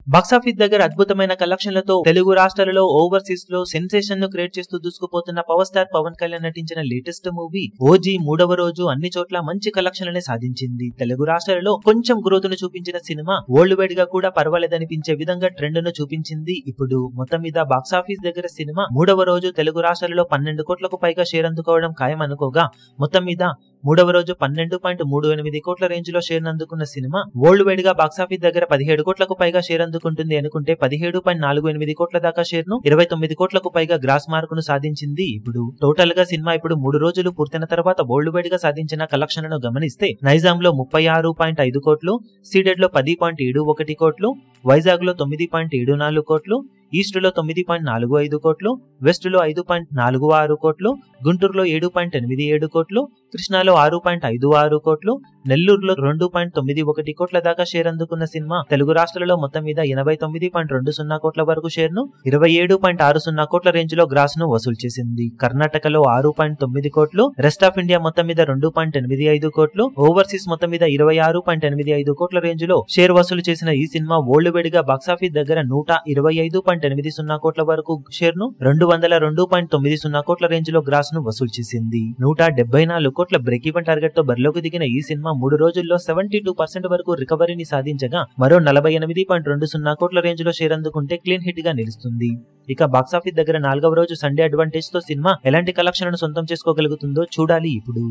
Box office దగ్గర అద్భుతమైన కలెక్షన్లతో తెలుగు రాష్ట్రాలలో ఓవర్సీస్ లో సెన్సేషన్ ను క్రియేట్ చేస్తూ దూసుకుపోతున్న పవర్ స్టార్ పవన్ కళ్యాణ్ నటించిన లేటెస్ట్ మూవీ ఓజీ మూడవ రోజు అన్ని చోట్ల మంచి కలెక్షన్లనే సాధించింది. తెలుగు రాష్ట్రాలలో కొంచెం గ్రోత్ ను చూపించిన సినిమా వరల్డ్ వైడ్ గా కూడా పర్వాలేదనిపించే విధంగా ట్రెండ్ ను చూపించింది. ఇప్పుడు మొత్తం మీద బాక్సాఫీస్ దగ్గర సినిమా మూడవ రోజు తెలుగు రాష్ట్రాలలో 12 కోట్లకు పైగా షేర్ అందుకోవడం ఖాయం అనుకోగా, మొత్తం మీద మూడవ రోజు 12.38 కోట్ల రేంజ్ లో షేర్ అందుకున్న సినిమా వరల్డ్ వైడ్ గా బాక్సాఫీస్ దగ్గర 17 కోట్లకు పైగా షేర్ అందుకుంటుంది అనుకుంటే 17.48 కోట్ల దాకా షేర్ ను 29 కోట్లకు పైగా గ్రాస్ మార్క్ ను సాధించింది. ఇప్పుడు టోటల్ గా సినిమా ఇప్పుడు 3 రోజులు పూర్తయిన తర్వాత వరల్డ్ వైడ్ గా సాధించిన కలెక్షన్లను గమనిస్తే నైజాం లో 36.5 కోట్లు, సీడెడ్ లో 10.71 కోట్లు, వైజాగ్ లో 9.74 కోట్లు, ఈస్ట్ లో 9.45 కోట్లు, వెస్ట్ లో 5.46 కోట్లు, గుంటూరులో 7.87 కోట్లు, కృష్ణాలో 6.56 కోట్లు, నెల్లూరులో 2.91 కోట్ల దాకా షేర్ అందుకున్న సినిమా తెలుగు రాష్ట్రాలలో మొత్తం మీద 89.20 కోట్ల వరకు షేర్ ను 27.60 కోట్ల రేంజ్ లో గ్రాస్ ను వసూలు చేసింది. కర్ణాటకలో 6.9 కోట్లు, రెస్ట్ ఆఫ్ ఇండియా మొత్తం మీద 2.85 కోట్లు, ఓవర్సీస్ మొత్తం మీద 26.85 కోట్ల రేంజ్ లో షేర్ వసూలు చేసిన ఈ సినిమా వరల్డ్ వైడ్ గా బాక్సాఫీస్ దగ్గర 125.80 కోట్ల వరకు షేర్ ను 202.90 కోట్ల రేంజ్ లో గ్రాస్ ను వసూలు చేసింది. 174 కోట్ల బ్రేక్ ఈవెన్ టార్గెట్ తో బరిలోకి దిగిన ఈ సినిమా 3 రోజుల్లో 72% వరకు రికవరీని సాధించగా మరో 48.20 కోట్ల రేంజ్ లో షేర్ అందుకుంటే క్లీన్ హిట్ గా నిలుస్తుంది. ఇక బాక్సాఫీస్ దగ్గర 4వ రోజు సండే అడ్వాంటేజ్ తో సినిమా ఎలాంటి కలెక్షన్లను సొంతం చేసుకోగలుగుతుందో చూడాలి. ఇప్పుడు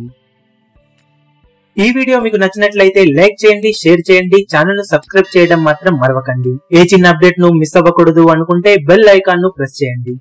ఈ వీడియో మీకు నచ్చినట్లయితే లైక్ చేయండి, షేర్ చేయండి, ఛానల్ ను సబ్స్క్రైబ్ చేయడం మాత్రం మరవకండి. ఏ చిన్న అప్డేట్ ను మిస్ అవ్వకూడదు అనుకుంటే బెల్ ఐకాన్ ను ప్రెస్ చేయండి.